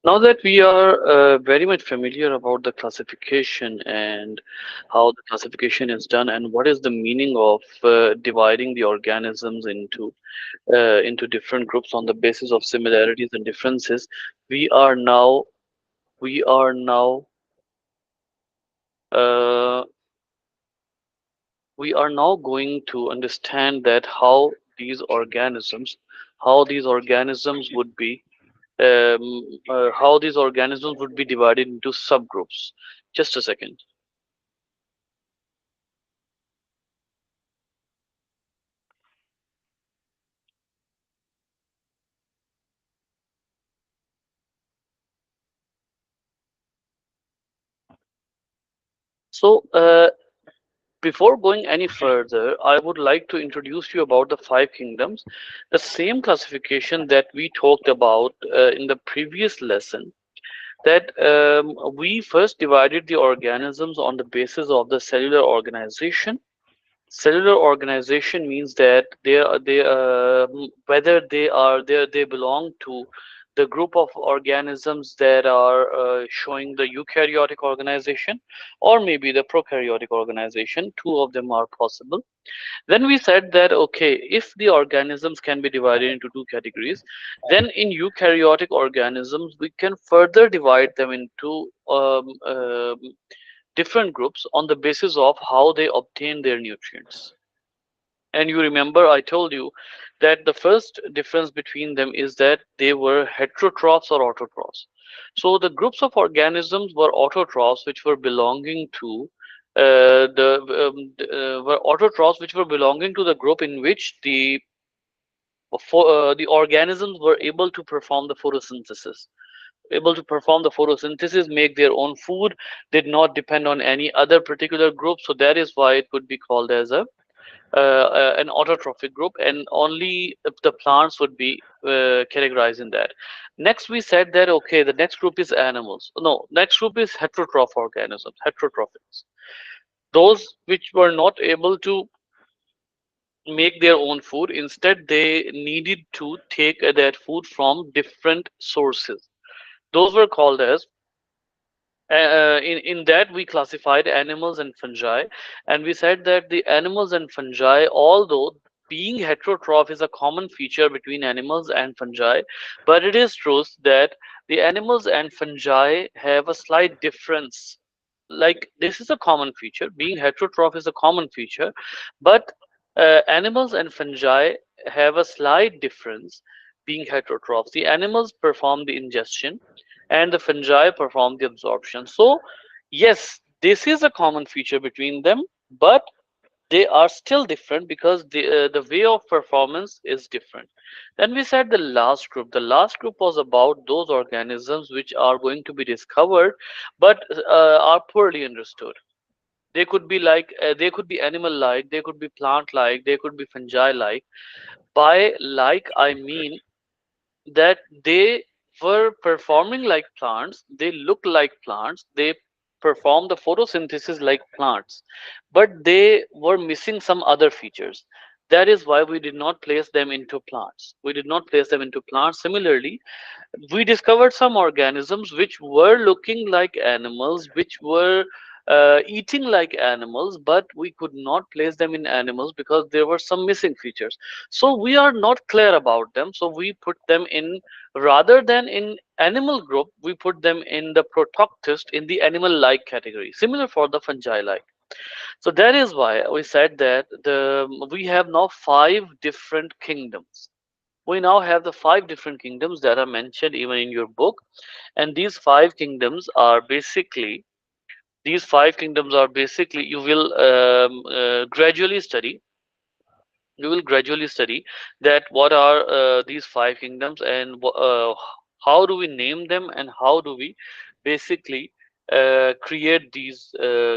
Now that we are very much familiar about the classification and how the classification is done and what is the meaning of dividing the organisms into different groups on the basis of similarities and differences, we are now we are now uh, we are now going to understand that how these organisms would be how these organisms would be divided into subgroups. Just a second. So, before going any further, I would like to introduce you about the five kingdoms, the same classification that we talked about in the previous lesson. That we first divided the organisms on the basis of the cellular organization. Cellular organization means that whether they belong to the group of organisms that are showing the eukaryotic organization or maybe the prokaryotic organization. Two of them are possible. Then we said that okay, if the organisms can be divided into two categories, then in eukaryotic organisms we can further divide them into different groups on the basis of how they obtain their nutrients. And you remember I told you that the first difference between them is that they were heterotrophs or autotrophs. So the groups of organisms were autotrophs, which were belonging to were autotrophs which were belonging to the group in which the organisms were able to perform the photosynthesis, make their own food, did not depend on any other particular group. So that is why it could be called as a an autotrophic group, and only the plants would be categorized in that. Next, we said that okay, the next group is animals. No, next group is heterotroph organisms, heterotrophics. Those which were not able to make their own food, instead they needed to take that food from different sources. Those were called as in that we classified animals and fungi, and we said that the animals and fungi, although being heterotroph is a common feature between animals and fungi, but it is true that the animals and fungi have a slight difference. Like, this is a common feature, being heterotroph is a common feature, but animals and fungi have a slight difference. Being heterotrophs, the animals perform the ingestion and the fungi perform the absorption. So, yes, this is a common feature between them, but they are still different because the way of performance is different. Then we said the last group. The last group was about those organisms which are going to be discovered but are poorly understood. They could be they could be animal like, they could be plant like, they could be fungi like. By like, I mean that they were performing like plants, they look like plants, they perform the photosynthesis like plants, but they were missing some other features. That is why we did not place them into plants. We did not place them into plants. Similarly, we discovered some organisms which were looking like animals, which were eating like animals, but we could not place them in animals because there were some missing features. So we are not clear about them. So we put them in, rather than in animal group, we put them in the protoctist, in the animal like category, similar for the fungi like. So that is why we said that we have now five different kingdoms. We now have the five different kingdoms that are mentioned even in your book, and these five kingdoms are basically you will gradually study that what are these five kingdoms, and how do we name them, and how do we basically create these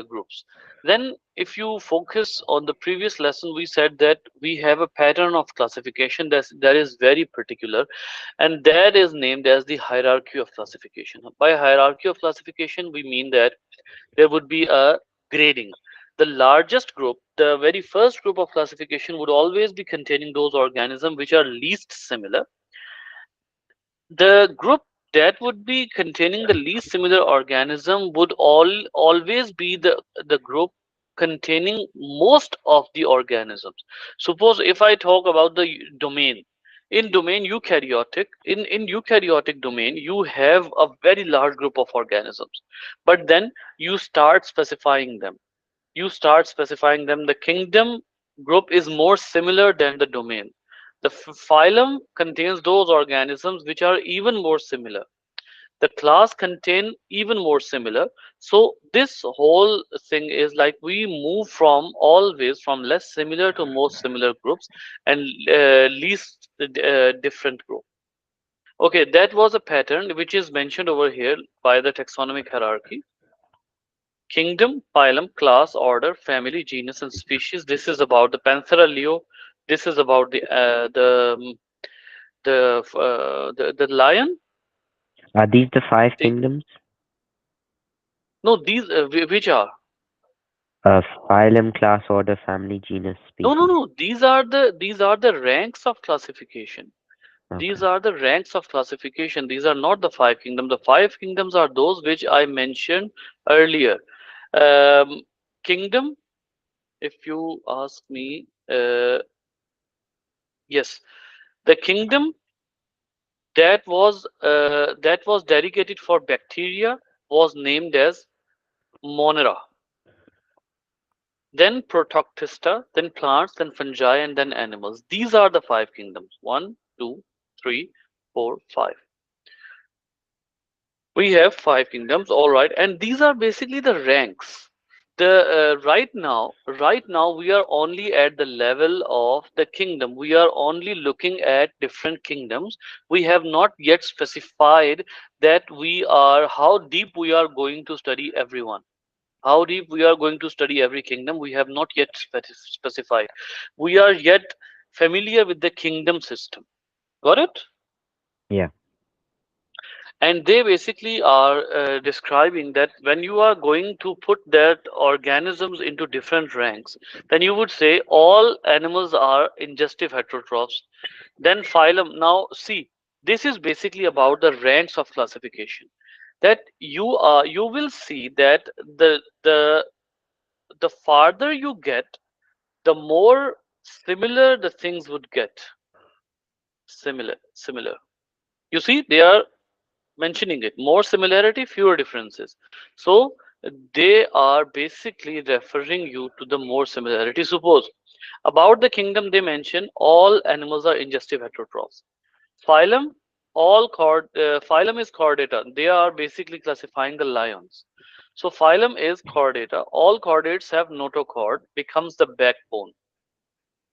groups. Then if you focus on the previous lesson, we said that we have a pattern of classification that is very particular, and that is named as the hierarchy of classification. By hierarchy of classification, we mean that there would be a grading. The largest group, the very first group of classification, would always be containing those organisms which are least similar. The group that would be containing the least similar organism would always be the group containing most of the organisms. Suppose if I talk about the domain, in domain eukaryotic, in eukaryotic domain you have a very large group of organisms, but then you start specifying them. The kingdom group is more similar than the domain. The phylum contains those organisms which are even more similar. The class contain even more similar. So this whole thing is like we move from always from less similar to most similar groups, and least different group. Okay, that was a pattern which is mentioned over here by the taxonomic hierarchy: kingdom, phylum, class, order, family, genus, and species. This is about the Panthera leo. This is about the lion. Are these the five The, kingdoms? no, these which are, Phylum, class, order, family, genus, no, no, species. no. These are the ranks of classification. Okay. These are the ranks of classification. These are not the five kingdoms. The five kingdoms are those which I mentioned earlier. Um, Kingdom, if you ask me, yes, the kingdom that was dedicated for bacteria was named as Monera. Then Protoctista, then plants, then fungi, and then animals. These are the five kingdoms. One, two, three, four, five. We have five kingdoms, all right, and these are basically the ranks. The right now we are only at the level of the kingdom. We are only looking at different kingdoms. We have not yet specified that we are how deep we are going to study everyone. How deep we are going to study every kingdom, we have not yet specified. We are yet familiar with the kingdom system. Got it? Yeah. And they basically are describing that when you are going to put that organisms into different ranks, then you would say all animals are ingestive heterotrophs. Then phylum. Now see, this is basically about the ranks of classification. That you will see that the farther you get, the more similar the things would get. Similar. You see, they are mentioning it: more similarity, fewer differences. So they are basically referring you to the more similarity. Suppose about the kingdom, they mention all animals are ingestive heterotrophs. Phylum, phylum is chordata. They are basically classifying the lions. So phylum is chordata. All chordates have notochord, becomes the backbone.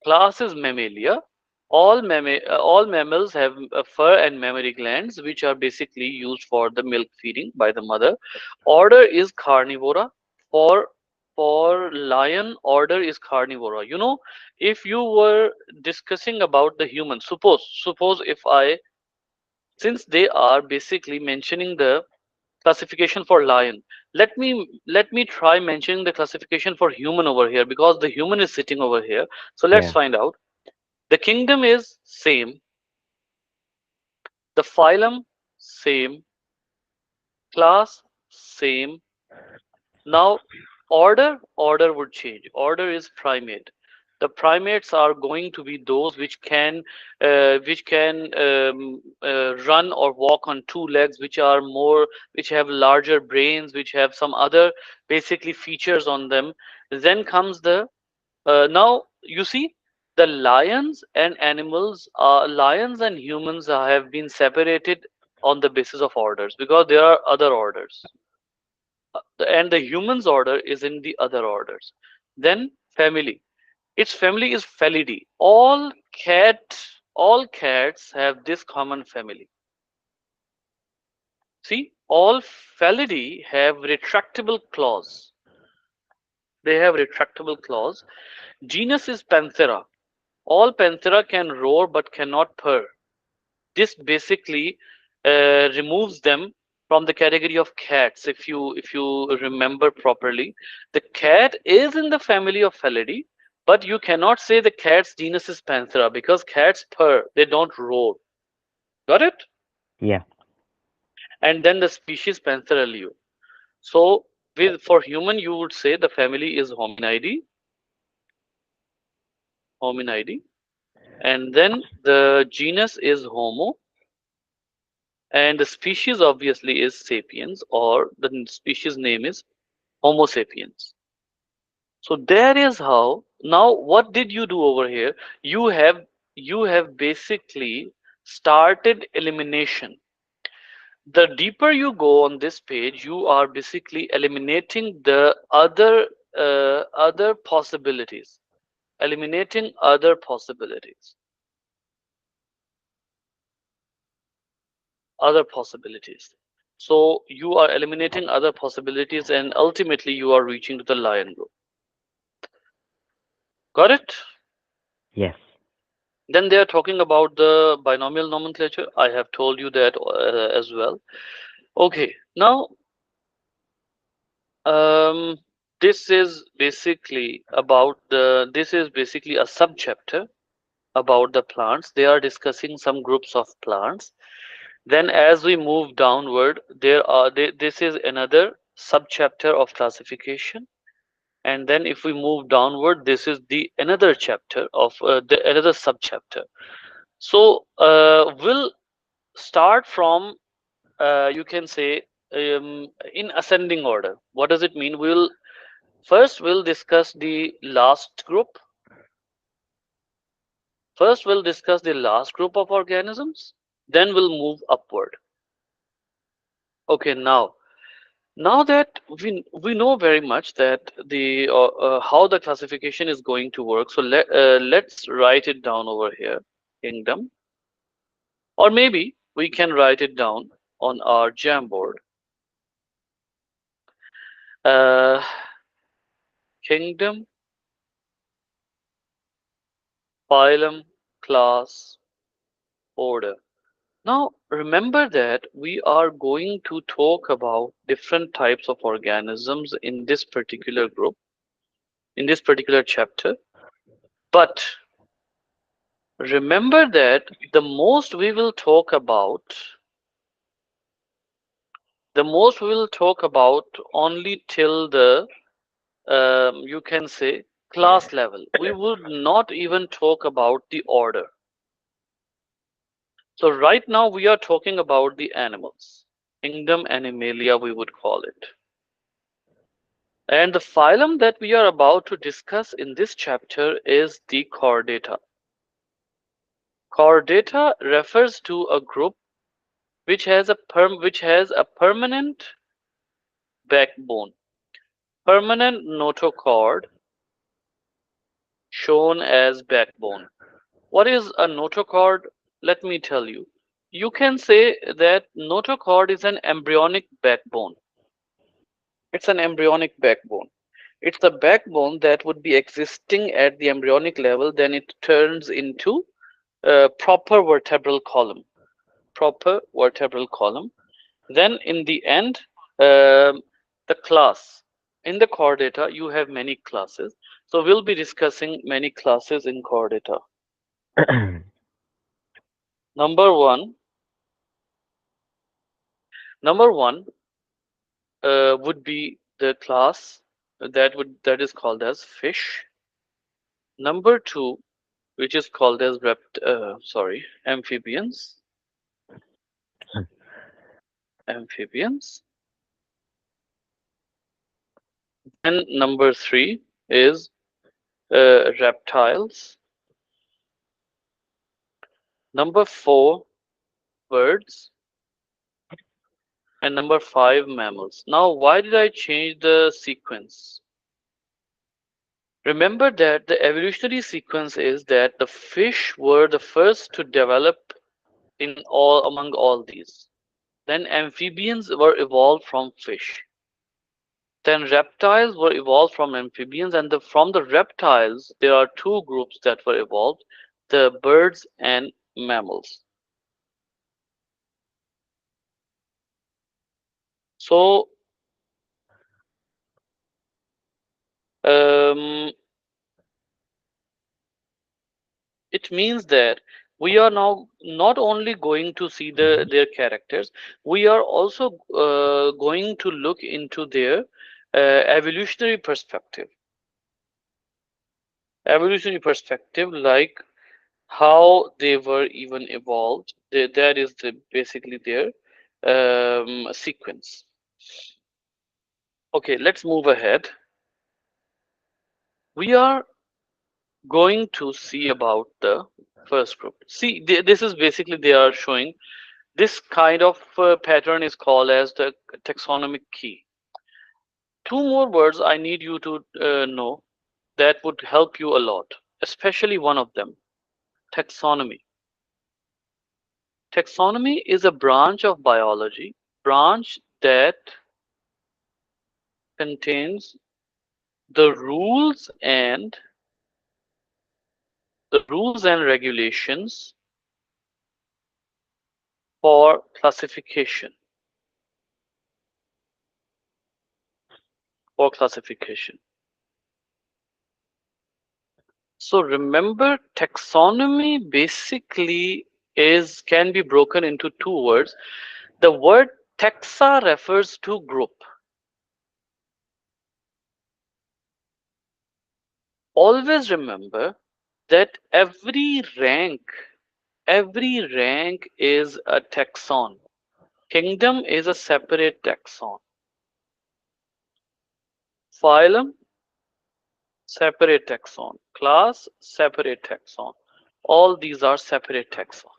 Class is Mammalia. All mammals have fur and mammary glands, which are basically used for the milk feeding by the mother. Order is Carnivora. For for lion, order is Carnivora. If you were discussing about the human, suppose if I, since they are basically mentioning the classification for lion, let me try mentioning the classification for human over here, because the human is sitting over here. So let's Yeah. find out. The kingdom is same, the phylum same, class same. Now order would change. Order is primate. The primates are going to be those which can run or walk on two legs, which have larger brains, which have some other basically features on them. Then comes the now you see, the lions and humans have been separated on the basis of orders, because there are other orders. And the humans order is in the other orders. Then family. Its family is Felidae. All cats have this common family. See, all Felidae have retractable claws. They have retractable claws. Genus is Panthera. All Panthera can roar but cannot purr. This basically removes them from the category of cats. If you remember properly, the cat is in the family of Felidae, but you cannot say the cat's genus is Panthera, because cats purr, they don't roar. Got it? Yeah. and then the species Panthera. So with for human you would say the family is Hominidae, and then the genus is Homo, and the species obviously is Sapiens, or the species name is Homo sapiens. So there is how. Now what did you do over here? You have you have basically started elimination. The deeper you go on this page, you are basically eliminating the other possibilities, eliminating other possibilities, other possibilities. So you are eliminating other possibilities, and ultimately you are reaching to the lion group. Got it? Yes. Then they are talking about the binomial nomenclature. I have told you that as well. Okay, now um, this is basically a subchapter about the plants. They are discussing some groups of plants. Then as we move downward, this is another subchapter of classification. And then if we move downward, this is the another chapter of the another subchapter. So we'll start from you can say in ascending order. What does it mean? We'll discuss the last group. First, we'll discuss the last group of organisms. Then we'll move upward. Okay, now that we know very much that the how the classification is going to work. So let's write it down over here. Kingdom, or maybe we can write it down on our Jamboard. Uh, Kingdom, phylum, class, order. Now, remember that we are going to talk about different types of organisms in this particular group, in this particular chapter. But remember that the most we will talk about only till the, you can say, class level. We would not even talk about the order. So right now we are talking about the animals. Kingdom Animalia, we would call it. And the phylum that we are about to discuss in this chapter is the Chordata. Chordata refers to a group which has a permanent backbone, permanent notochord shown as backbone. What is a notochord? Let me tell you. You can say that notochord is an embryonic backbone. It's an embryonic backbone. It's the backbone that would be existing at the embryonic level, then it turns into a proper vertebral column. Proper vertebral column. Then in the end, the class. In the chordata, you have many classes. So we'll be discussing many classes in chordata. Number one, number one would be the class that is called as fish. Number two, which is called as amphibians. Amphibians. And number three is reptiles. Number four, birds. And number five, mammals. Now, why did I change the sequence? Remember that the evolutionary sequence is that the fish were the first to develop in all among all these. Then amphibians were evolved from fish. Then reptiles were evolved from amphibians, and from the reptiles, there are two groups that were evolved, the birds and mammals. So, um, it means that We are now not only going to see their characters, we are also going to look into their evolutionary perspective. Evolutionary perspective, like how they were even evolved. That is basically their sequence. Okay, let's move ahead. We are going to see about the first group. See, this is basically they are showing this kind of pattern is called as the taxonomic key. Two more words I need you to know that would help you a lot, especially one of them, taxonomy. Taxonomy is a branch of biology, branch that contains the rules and regulations for classification for classification. So remember, taxonomy basically is can be broken into two words. The word taxa refers to group. Always remember that every rank is a taxon. Kingdom is a separate taxon. Phylum, separate taxon. Class, separate taxon. All these are separate taxon.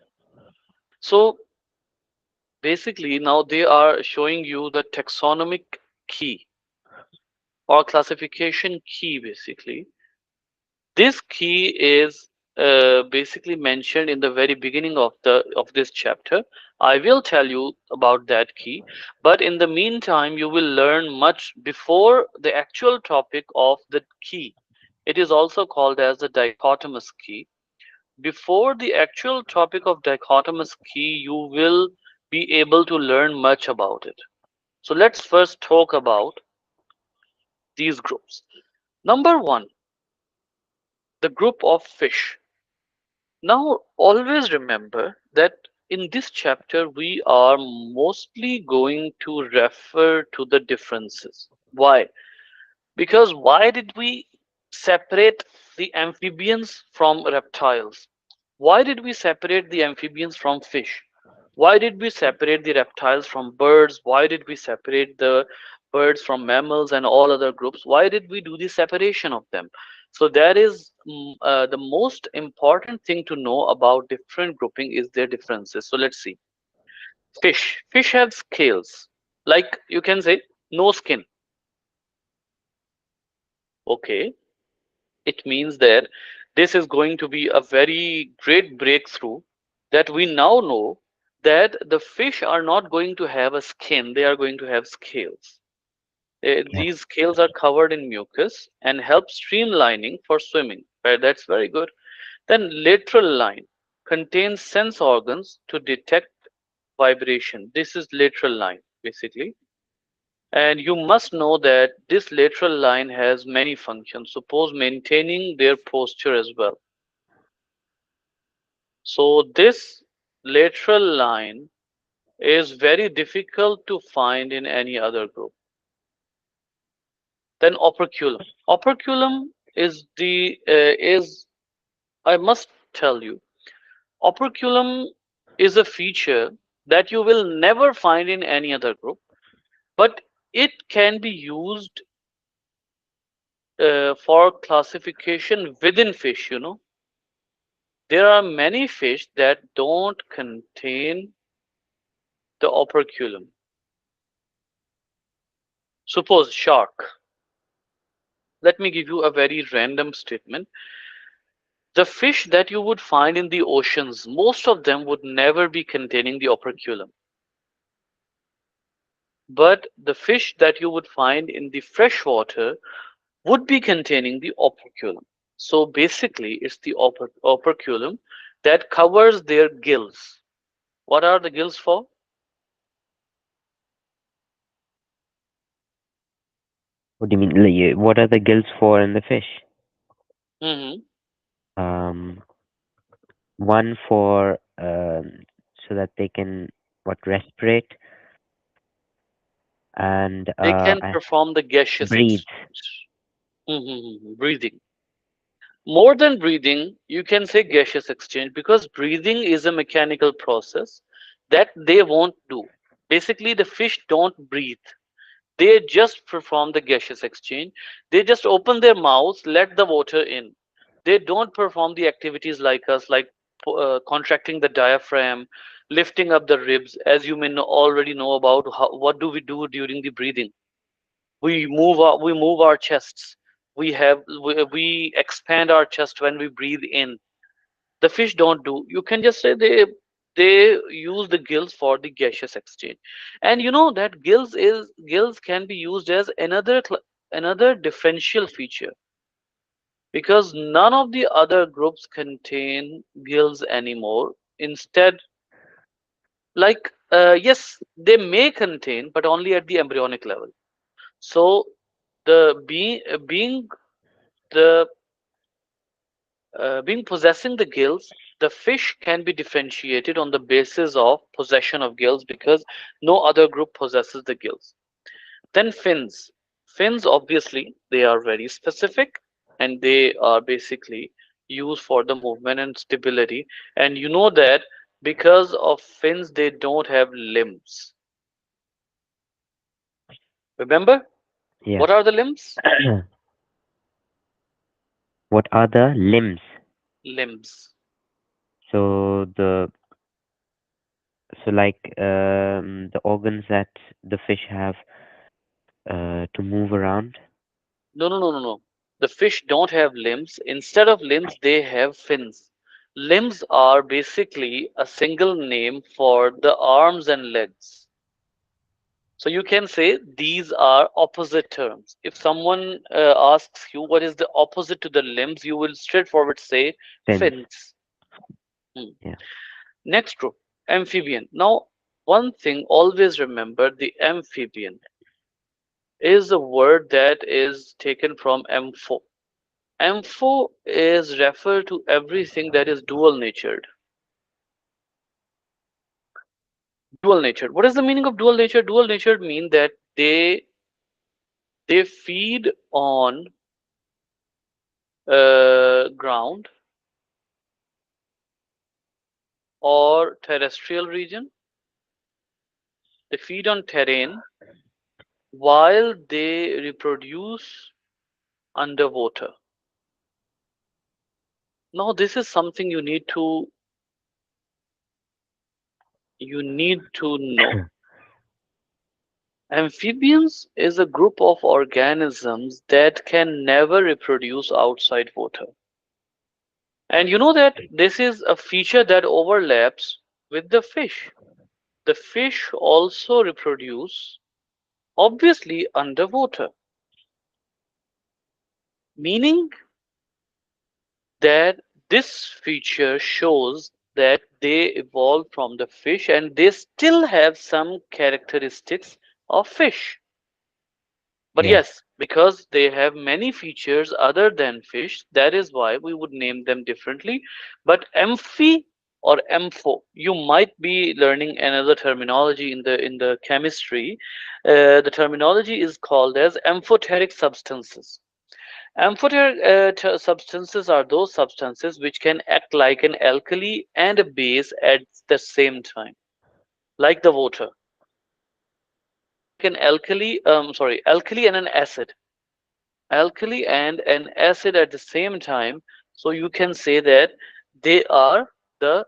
So basically now they are showing you the taxonomic key or classification key basically. This key is basically mentioned in the very beginning of this chapter. I will tell you about that key, but in the meantime, you will learn much before the actual topic of the key. It is also called as the dichotomous key. Before the actual topic of dichotomous key, you will be able to learn much about it. So let's first talk about these groups. Number one, the group of fish. Now, always remember that in this chapter, we are mostly going to refer to the differences. Why? Because why did we separate the amphibians from reptiles? Why did we separate the amphibians from fish? Why did we separate the reptiles from birds? Why did we separate the birds from mammals and all other groups? Why did we do the separation of them? So that is the most important thing to know about different grouping is their differences. So let's see. Fish. Fish have scales. Like you can say no skin. Okay. It means that this is going to be a very great breakthrough that we now know that the fish are not going to have a skin, they are going to have scales. Yeah. These scales are covered in mucus and help streamlining for swimming. Right? That's very good. Then lateral line contains sense organs to detect vibration. This is lateral line basically. And you must know that this lateral line has many functions. Suppose maintaining their posture as well. So this lateral line is very difficult to find in any other group. Then operculum. Operculum is I must tell you, operculum is a feature that you will never find in any other group, but it can be used for classification within fish. There are many fish that don't contain the operculum. Suppose shark. Let me give you a very random statement. The fish that you would find in the oceans, most of them would never be containing the operculum. But the fish that you would find in the fresh water would be containing the operculum. So basically, it's the operculum that covers their gills. What are the gills for? What do you mean? What are the gills for in the fish? Hmm. Um, one for so that they can what respirate They can and perform the gaseous breathe. exchange. Breathing. More than breathing, you can say gaseous exchange because breathing is a mechanical process that they won't do. Basically, the fish don't breathe. They just perform the gaseous exchange. They just open their mouths, let the water in. They don't perform the activities like us, like contracting the diaphragm, lifting up the ribs. As you may already know about what do we do during the breathing. We move our chests. We expand our chest when we breathe in. The fish don't do. You can just say they use the gills for the gaseous exchange. And you know that gills can be used as another differential feature because none of the other groups contain gills anymore. Instead, like yes, they may contain, but only at the embryonic level. So the being the being possessing the gills, the fish can be differentiated on the basis of possession of gills because no other group possesses the gills. Then fins. Fins, obviously, they are very specific and they are basically used for the movement and stability. And you know that because of fins, they don't have limbs. Remember, Yeah. what are the limbs? What are the limbs? Limbs. So like the organs that the fish have to move around. No, no, no, no, no. The fish don't have limbs. Instead of limbs, they have fins. Limbs are basically a single name for the arms and legs. So you can say these are opposite terms. If someone asks you what is the opposite to the limbs, you will straightforward say Fins. fins. Hmm. Yeah. Next group, amphibian. Now, one thing always remember the amphibian is a word that is taken from ampho. Ampho is referred to everything that is dual natured. Dual natured. What is the meaning of dual natured? Dual natured mean that they feed on ground or terrestrial region. They feed on terrain while they reproduce underwater. Now this is something you need to know. Amphibians is a group of organisms that can never reproduce outside water. And you know that this is a feature that overlaps with the fish. The fish also reproduce, obviously, underwater, meaning that this feature shows that they evolved from the fish and they still have some characteristics of fish. But Yeah. yes, because they have many features other than fish, that is why we would name them differently. But amphi or ampho, you might be learning another terminology in the chemistry. The terminology is called as amphoteric substances. Amphoteric substances are those substances which can act like an alkali and a base at the same time, like the water. Like an alkali and an acid. Alkali and an acid at the same time. So you can say that they are the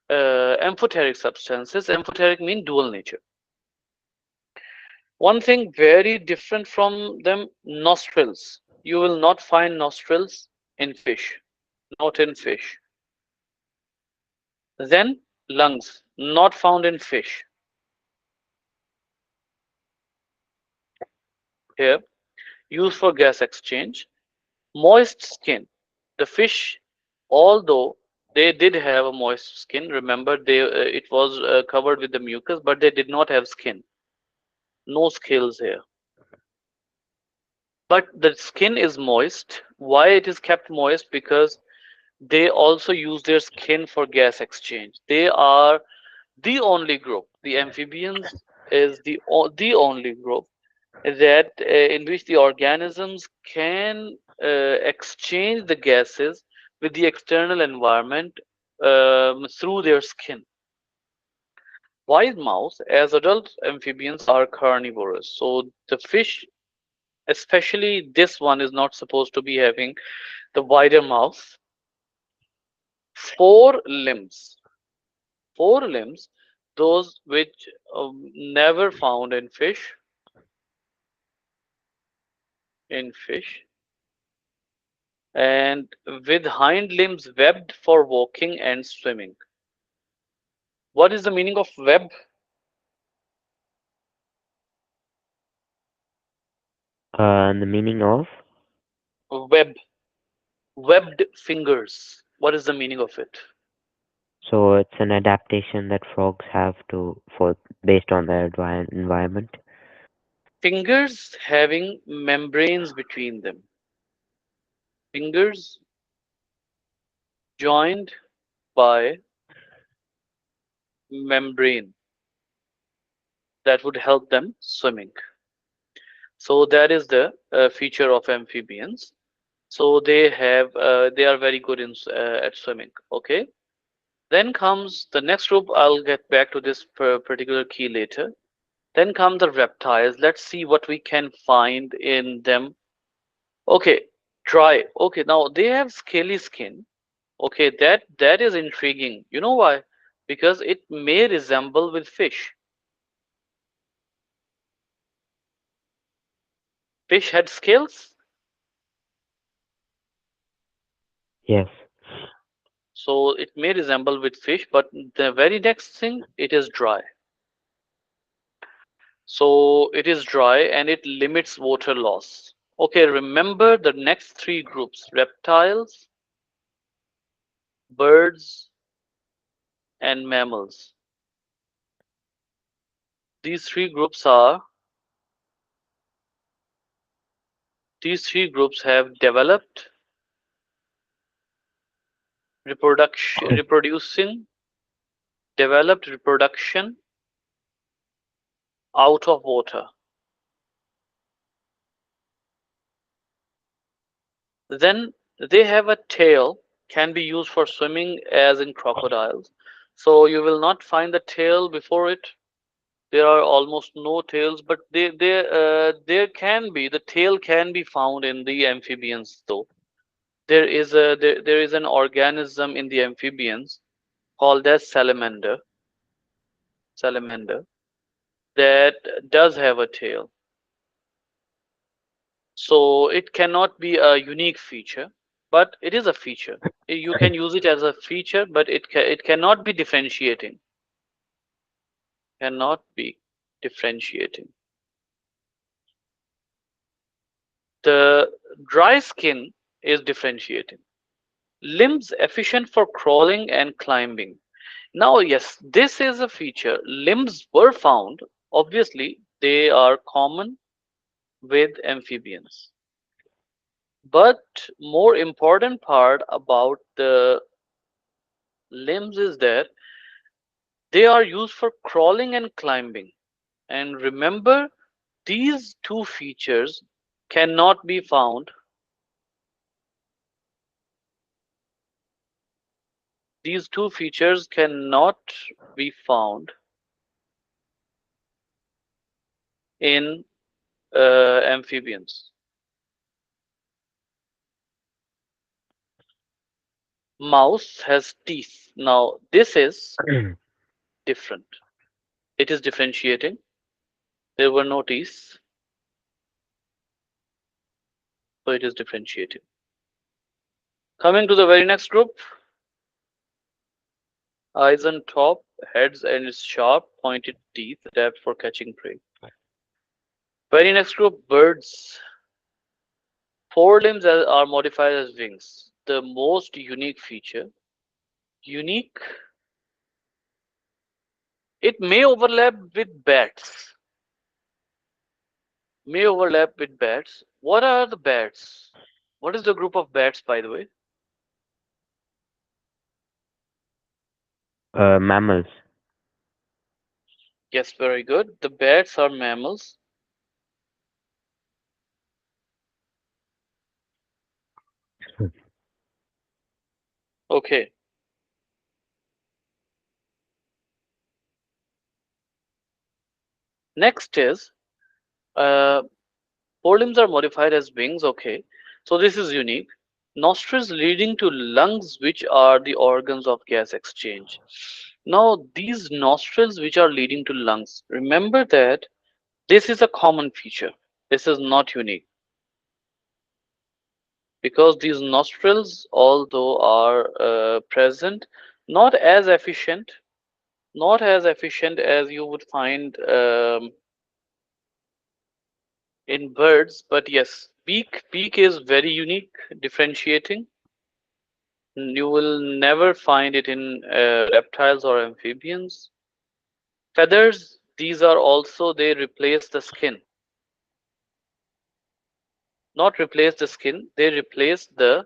amphoteric substances. Amphoteric mean dual nature. One thing very different from them, nostrils. You will not find nostrils in fish, not in fish. Then lungs, not found in fish. Here, used for gas exchange. Moist skin. The fish, although they did have a moist skin, remember it was covered with the mucus, but they did not have skin. No scales here. But the skin is moist. Why it is kept moist? Because They also use their skin for gas exchange. They are the only group. The amphibians is the only group that in which the organisms can exchange the gases with the external environment through their skin. Wild mouse, as adult amphibians, are carnivorous. So the fish, especially this one, is not supposed to be having the wider mouth. Four limbs, four limbs, those which never found in fish, and with hind limbs webbed for walking and swimming. What is the meaning of web? And the meaning of? Web, webbed fingers. What is the meaning of it? So it's an adaptation that frogs have to for based on their environment. Fingers having membranes between them. Fingers joined by membrane that would help them swimming. So that is the feature of amphibians. So they are very good at swimming. Okay. Then comes the next group. I'll get back to this particular key later. Then come the reptiles. Let's see what we can find in them. Okay, dry. Okay, now they have scaly skin. Okay, that is intriguing. You know why? Because it may resemble with fish. Fish had scales, Yes. so it may resemble with fish, but the very next thing, it is dry. So it is dry and it limits water loss. Okay, remember the next three groups: reptiles, birds, and mammals. These three groups are these three groups have reproducing developed reproduction out of water. Then they have a tail, can be used for swimming as in crocodiles. So you will not find the tail before it. There are almost no tails, but there can be the tail can be found in the amphibians though. There is an organism in the amphibians called as salamander that does have a tail. So it cannot be a unique feature, but it is a feature. You can use it as a feature, but it cannot be differentiating. Cannot be differentiating. The dry skin is differentiating. Limbs efficient for crawling and climbing. Now, yes, this is a feature. Limbs were found. Obviously, they are common with amphibians. But more important part about the limbs is that they are used for crawling and climbing. And remember, these two features cannot be found. These two features cannot be found in amphibians. Mouse has teeth. Now, this is different. It is differentiating. There were no teeth, so it is differentiating. Coming to the very next group, eyes on top, heads and sharp, pointed teeth, adapt for catching prey. Very next group, birds. Forelimbs are modified as wings. The most unique feature. Unique. It may overlap with bats. May overlap with bats. What are the bats? What is the group of bats, by the way? Mammals. Yes, very good. The bats are mammals. Okay. Next is uh, forelimbs are modified as wings. Okay. So this is unique. Nostrils leading to lungs, which are the organs of gas exchange. Now, these nostrils which are leading to lungs, remember that this is a common feature. This is not unique because these nostrils, although are present, not as efficient, not as efficient as you would find in birds, but yes, beak is very unique, differentiating. You will never find it in reptiles or amphibians. Feathers, these are also, they replace the skin. Not replace the skin, they replace the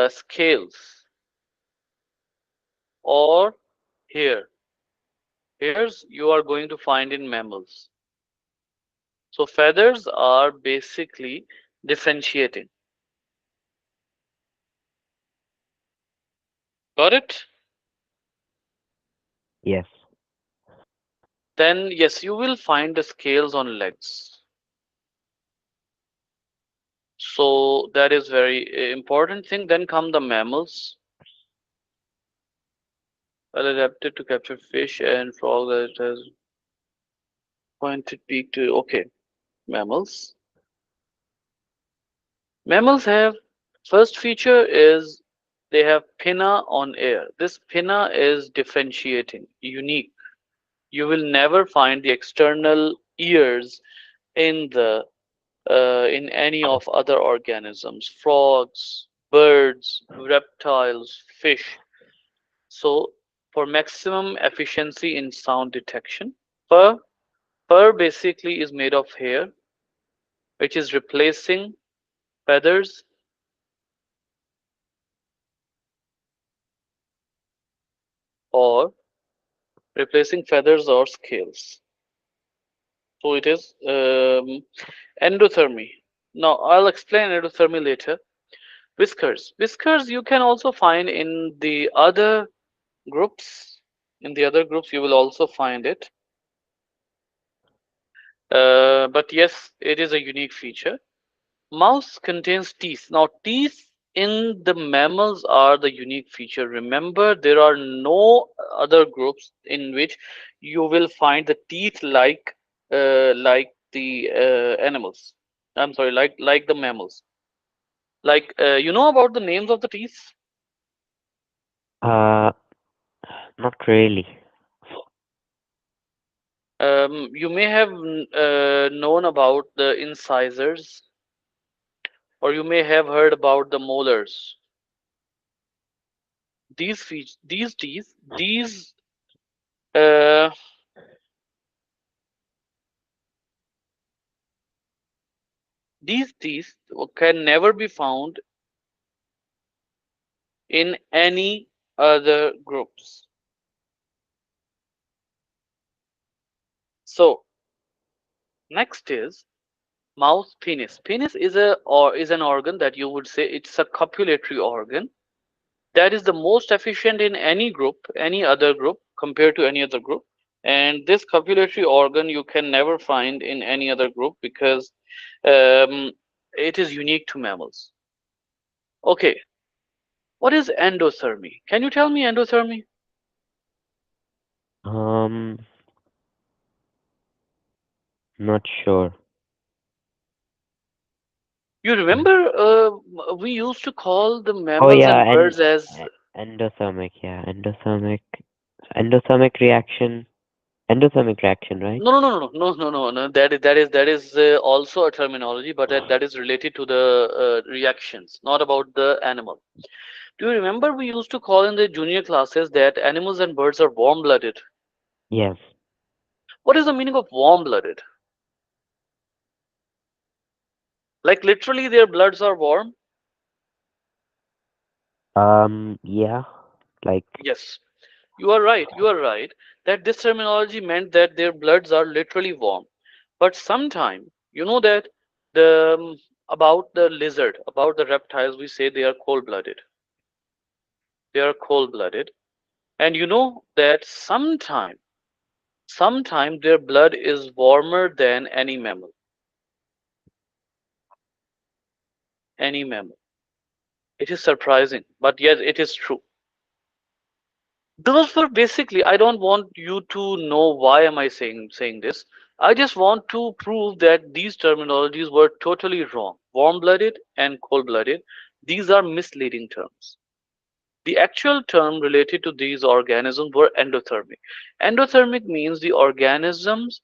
scales or hair. Hairs you are going to find in mammals. So feathers are basically differentiating. Got it? Yes. Then yes, you will find the scales on legs. So that is very important thing. Then come the mammals, well adapted to capture fish and frog that has pointed beak to. Okay, mammals. Mammals have, first feature is they have pinna on air. This pinna is differentiating, unique. You will never find the external ears in the in any of other organisms, frogs, birds, reptiles, fish. So for maximum efficiency in sound detection, fur fur basically is made of hair, which is replacing feathers or or scales. So it is endothermy. Now I'll explain endothermy later. Whiskers. Whiskers you can also find in the other groups. In the other groups you will also find it. But yes, it is a unique feature. Mouse contains teeth. Now, teeth in the mammals are the unique feature. Remember, there are no other groups in which you will find the teeth like the animals. I'm sorry, like the mammals. Like you know about the names of the teeth. Uh, Not really. You may have known about the incisors, or you may have heard about the molars. These teeth, uh, these teeth can never be found in any other groups. So next is mouth penis. Penis is an organ that you would say it's a copulatory organ that is the most efficient in any group, any other group compared to any other group. And this copulatory organ you can never find in any other group because um, it is unique to mammals. Okay, what is endothermy? Can you tell me endothermy? Um, Not sure. You remember we used to call the Oh mammals yeah, and and birds as endothermic. Yeah, endothermic reaction. Endothermic reaction, right? no. That is also a terminology, but that is related to the reactions, not about the animal. Do you remember we used to call in the junior classes that animals and birds are warm-blooded? Yes. What is the meaning of warm-blooded? Like literally, their bloods are warm. Yeah. Like, Yes, you are right. You are right that this terminology meant that their bloods are literally warm. But sometime, you know that the about the lizard, about the reptiles, we say they are cold-blooded. They are cold-blooded, and you know that sometime their blood is warmer than any mammal. Any mammal. It is surprising, but yes, it is true. Those were basically, I don't want you to know why am I saying this. I just want to prove that these terminologies were totally wrong. Warm-blooded and cold-blooded, these are misleading terms. The actual term related to these organisms were endothermic. Endothermic means the organisms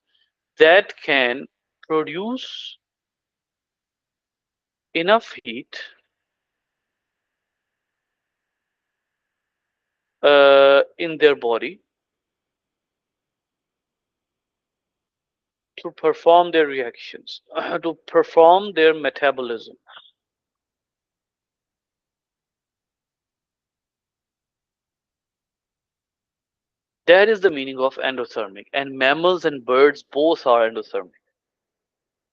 that can produce enough heat in their body to perform their reactions, to perform their metabolism. That is the meaning of endothermic, and mammals and birds both are endothermic.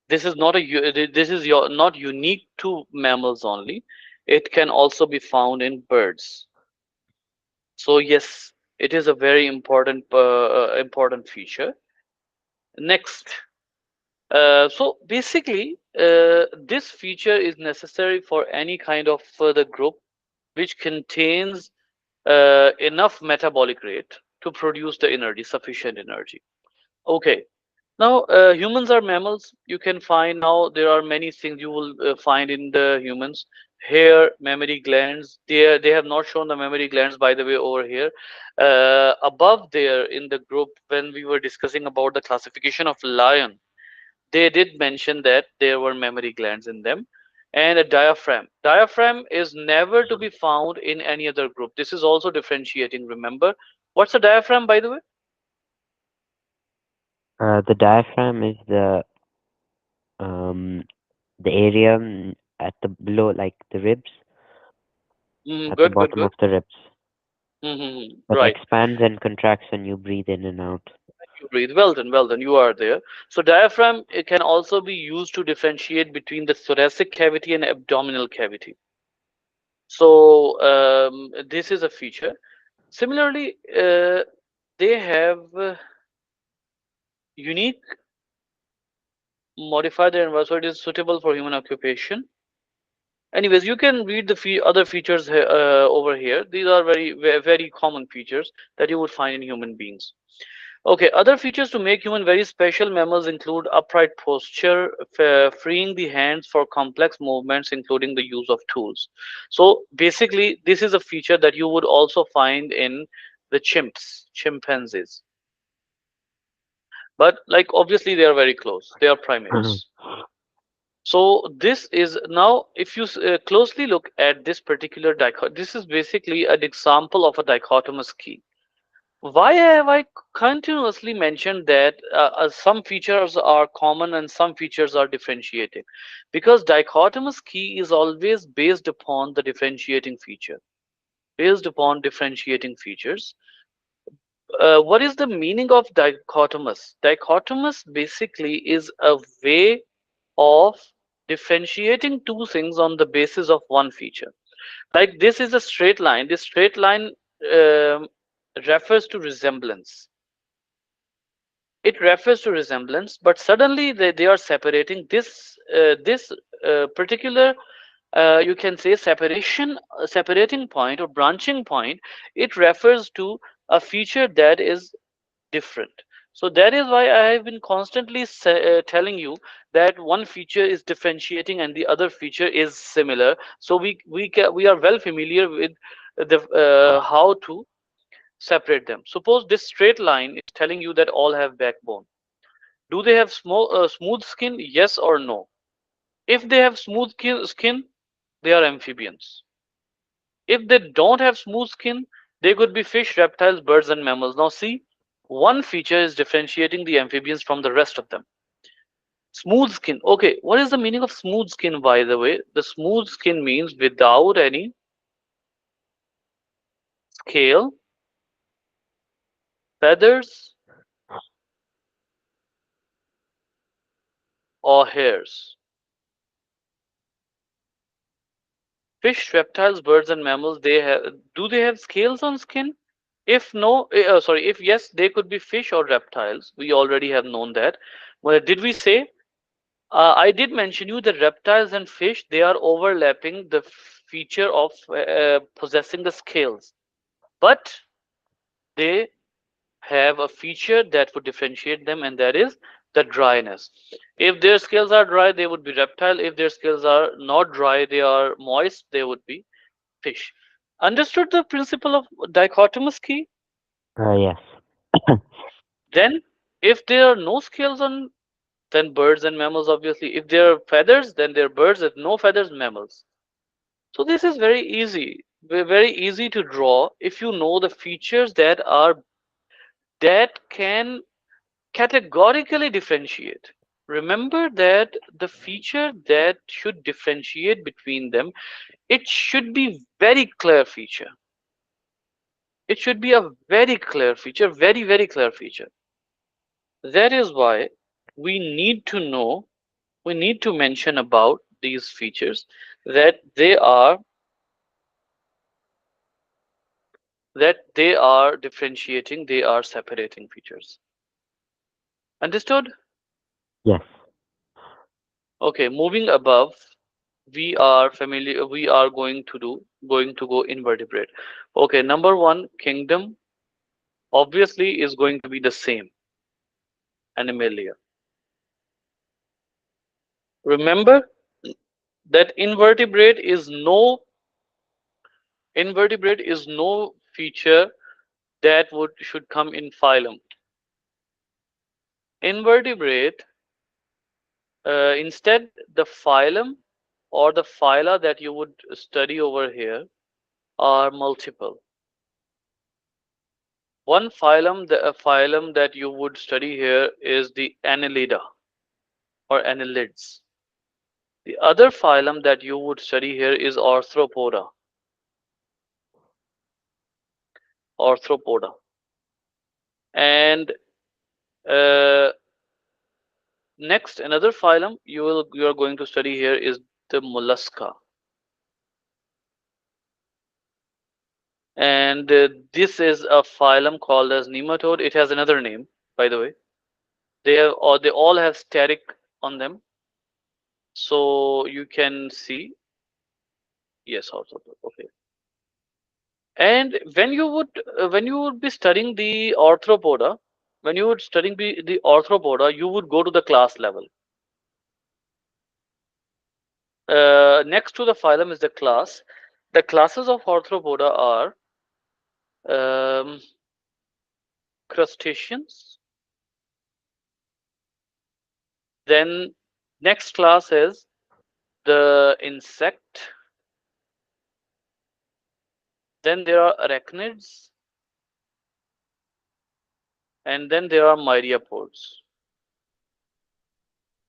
This is not not unique to mammals only. It can also be found in birds. So yes, it is a very important feature. Next, so basically, this feature is necessary for any kind of further group which contains enough metabolic rate to produce the energy, sufficient energy. Okay. Now, humans are mammals. You can find now there are many things you will find in the humans. Hair, mammary glands. They have not shown the mammary glands, by the way, over here. Above there in the group, when we were discussing about the classification of lion, they did mention that there were mammary glands in them. And a diaphragm. Diaphragm is never to be found in any other group. This is also differentiating. Remember, what's a diaphragm, by the way? the diaphragm is um the area at the below, like the ribs, at the Good, good, bottom of good. the ribs, that Right. expands and contracts when you breathe in and out. You breathe. Well done, you are there. So diaphragm, it can also be used to differentiate between the thoracic cavity and abdominal cavity. So this is a feature. Similarly, they have unique modifier their environment, so it is suitable for human occupation. Anyways, you can read the other features over here. These are very common features that you would find in human beings. Okay, other features to make human very special mammals include upright posture, freeing the hands for complex movements, including the use of tools. So basically, this is a feature that you would also find in the chimpanzees. But like obviously they are very close. They are primates. So this is now, if you closely look at this particular dichotomy, this is basically an example of a dichotomous key. Why have I continuously mentioned that some features are common and some features are differentiating? Because dichotomous key is always based upon the differentiating feature, based upon differentiating features. What is the meaning of dichotomous? Dichotomous basically is a way of differentiating two things on the basis of one feature. Like this is a straight line. This straight line um, refers to resemblance. It refers to resemblance, but suddenly they are separating this particular you can say separating point or branching point. It refers to a feature that is different. So that is why I have been constantly telling you that one feature is differentiating and the other feature is similar. So we are well familiar with the how to separate them. Suppose this straight line is telling you that all have backbone. Do they have smooth skin? Yes or no? If they have smooth skin, they are amphibians. If they don't have smooth skin, they could be fish, reptiles, birds, and mammals. Now, see, one feature is differentiating the amphibians from the rest of them. Smooth skin. Okay, what is the meaning of smooth skin, by the way? The smooth skin means without any scale, feathers, or hairs? Fish, reptiles, birds, and mammals, they have, do they have scales on skin? If no, sorry, if yes, they could be fish or reptiles. We already have known that. Well, did we say? I did mention you that reptiles and fish, they are overlapping the feature of possessing the scales, but they have a feature that would differentiate them, and that is the dryness. If their scales are dry, they would be reptile. If their scales are not dry, they are moist, they would be fish. Understood the principle of dichotomous key? Yes. Then, if there are no scales on, then birds and mammals, obviously. If there are feathers, then they're birds. If no feathers, mammals. So this is very easy, very easy to draw if you know the features that can categorically differentiate. Remember that the feature that should differentiate between them, it should be very clear feature. It should be a very clear feature, very, very clear feature. That is why we need to know, we need to mention about these features that they are differentiating, they are separating features. Understood? Yes. Okay, moving above, we are familiar, we are going to go invertebrate. Okay, number one, kingdom obviously is going to be the same, animalia. Remember that invertebrate is no feature that would should come in phylum. Invertebrate, instead the phylum or the phyla that you would study over here are multiple. One phylum, a phylum that you would study here is the Annelida or annelids. The other phylum that you would study here is arthropoda. And uh, next, another phylum you are going to study here is the mollusca. And this is a phylum called as nematode. It has another name, by the way. They all have static on them, so you can see. Yes, arthropod. Okay. And when you would be studying the arthropoda, when you would studying the arthropoda, you would go to the class level. Next to the phylum is the class. The classes of arthropoda are um, crustaceans. Then next class is the insect. Then there are arachnids, and then there are myriapods.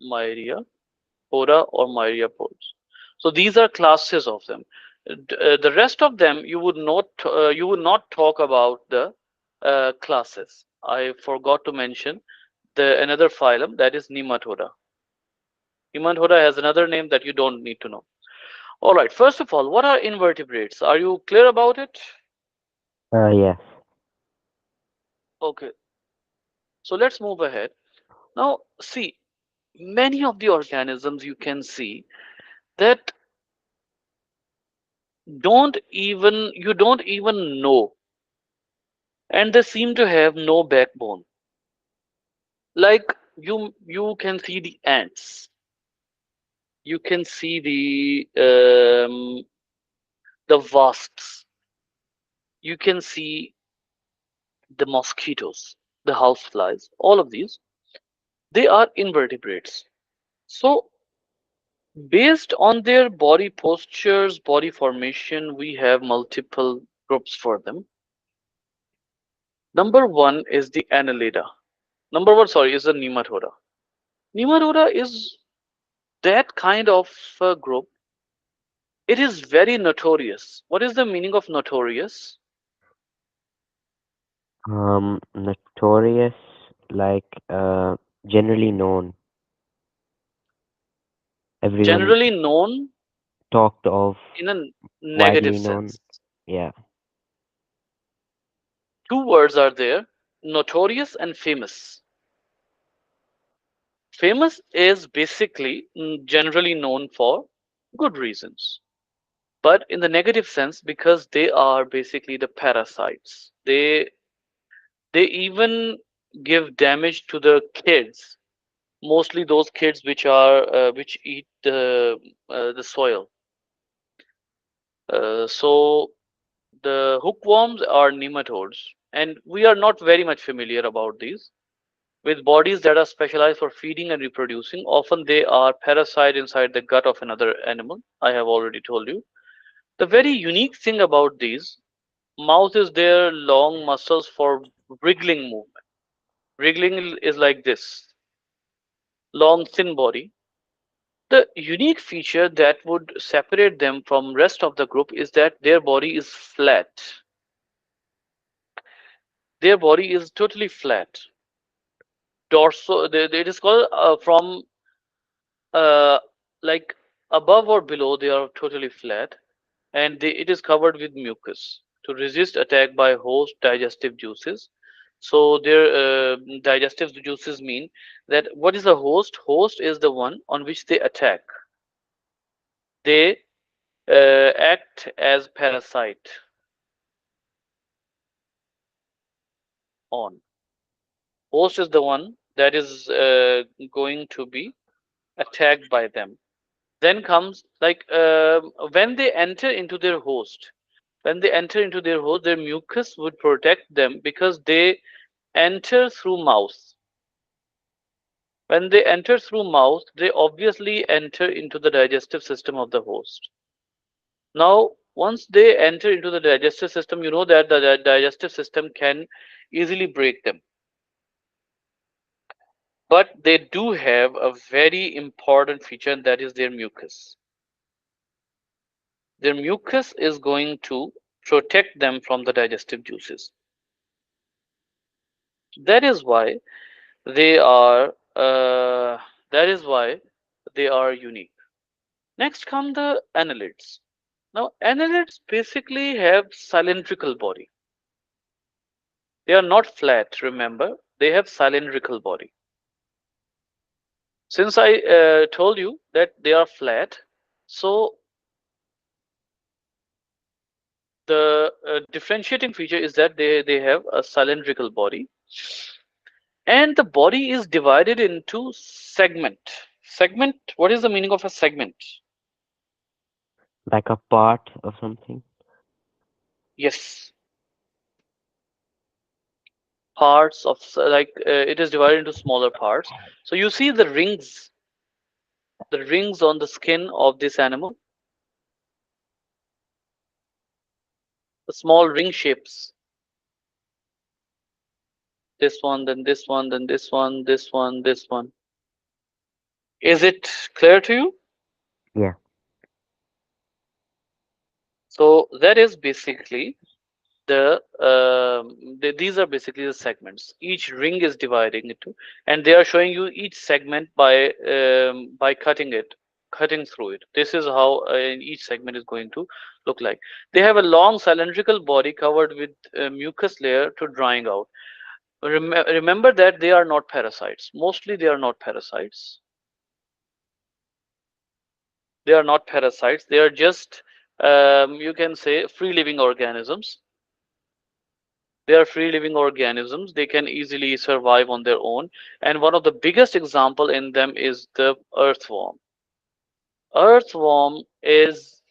Myriapoda or myriapods. So these are classes of them. The rest of them you would not talk about the classes. I forgot to mention the another phylum that is Nematoda. Nematoda has another name that you don't need to know. All right. First of all, what are invertebrates? Are you clear about it? Yes. Okay. So let's move ahead. Now, see, many of the organisms you can see that you don't even know, and they seem to have no backbone. Like you can see the ants, you can see the wasps, you can see the mosquitoes, the houseflies. All of these, they are invertebrates. So based on their body postures, body formation, we have multiple groups for them. Number one is the annelida. Number one, sorry, is the nematoda. Nematoda is that kind of group. It is very notorious. What is the meaning of notorious? Notorious, like generally known. Everyone Generally known talked of, in a negative widely known. sense. Yeah, Two words are there: notorious and famous. Famous is basically generally known for good reasons, but in the negative sense because they are basically the parasites. They even give damage to the kids, mostly those kids which eat the soil. So the hookworms are nematodes, and we are not very much familiar about these. With bodies that are specialized for feeding and reproducing, often they are parasite inside the gut of another animal. I have already told you. The very unique thing about these mouth is their long muscles for wriggling movement. Wriggling is like this: long thin body. The unique feature that would separate them from rest of the group is that their body is flat. Their body is totally flat. It is called from uh, like above or below, they are totally flat, and it is covered with mucus to resist attack by host digestive juices. So their digestive juices mean that what is a host? Host is the one on which they attack. They act as parasite on. Host is the one that is going to be attacked by them. Then comes like when they enter into their host. When they enter into their host, their mucus would protect them because they enter through mouth. When they enter through mouth, they obviously enter into the digestive system of the host. Now, once they enter into the digestive system, you know that the digestive system can easily break them. But they do have a very important feature, and that is their mucus. Their mucus is going to protect them from the digestive juices. That is why they are that is why they are unique. Next come the annelids. Now annelids basically have cylindrical body. They are not flat, remember. They have cylindrical body. Since I told you that they are flat, so the differentiating feature is that they have a cylindrical body, and the body is divided into segment. What is the meaning of a segment? like a part of something. Yes, parts of it is divided into smaller parts. So you see the rings on the skin of this animal, the small ring shapes. This one, then this one, then this one, this one, this one. Is it clear to you? Yeah, So that is basically these are basically the segments. Each ring is dividing into, and they are showing you each segment by cutting through it. This is how each segment is going to look like. They have a long cylindrical body covered with mucus layer to drying out. Remember that they are not parasites. Mostly they are not parasites. They are not parasites. They are just you can say free living organisms. They are free living organisms. They can easily survive on their own. And one of the biggest example in them is the earthworm. Earthworm is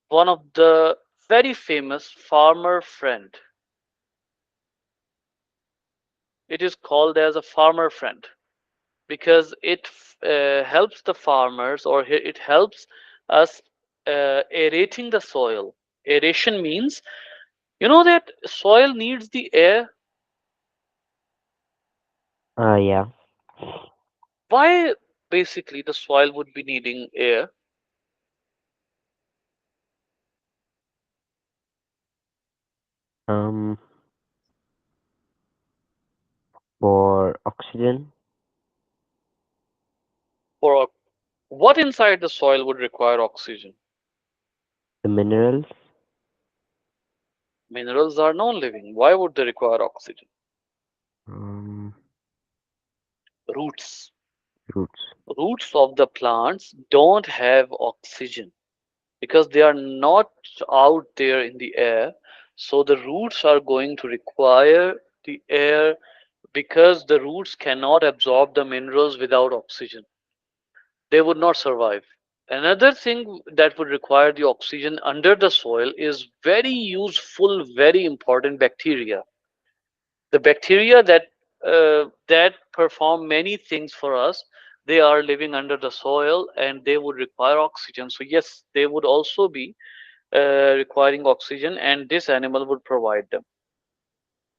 one of the very famous farmer friend. It is called as a farmer friend because it helps the farmers, or it helps us aerating the soil. Aeration means, you know, that soil needs the air. yeah. Why basically the soil would be needing air? Um, For oxygen, For what inside the soil would require oxygen? the minerals, Minerals are non-living. Why would they require oxygen? um, Roots. roots. Roots of the plants don't have oxygen because they are not out there in the air. So the roots are going to require the air because the roots cannot absorb the minerals without oxygen. They would not survive. Another thing that would require the oxygen under the soil is very useful, very important bacteria. The bacteria that perform many things for us, they are living under the soil and they would require oxygen. So yes, they would also be requiring oxygen, and this animal would provide them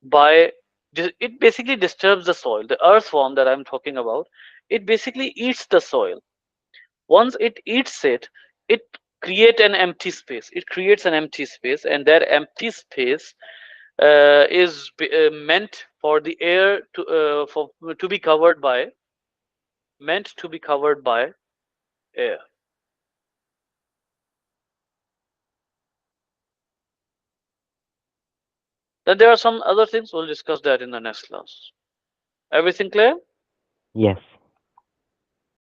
by it basically disturbs the soil. The earthworm that I'm talking about, it basically eats the soil. Once it eats it, it create an empty space. It creates an empty space, and that empty space is meant for the air to be covered by, meant to be covered by air. Then there are some other things, we'll discuss that in the next class. Everything clear? Yes.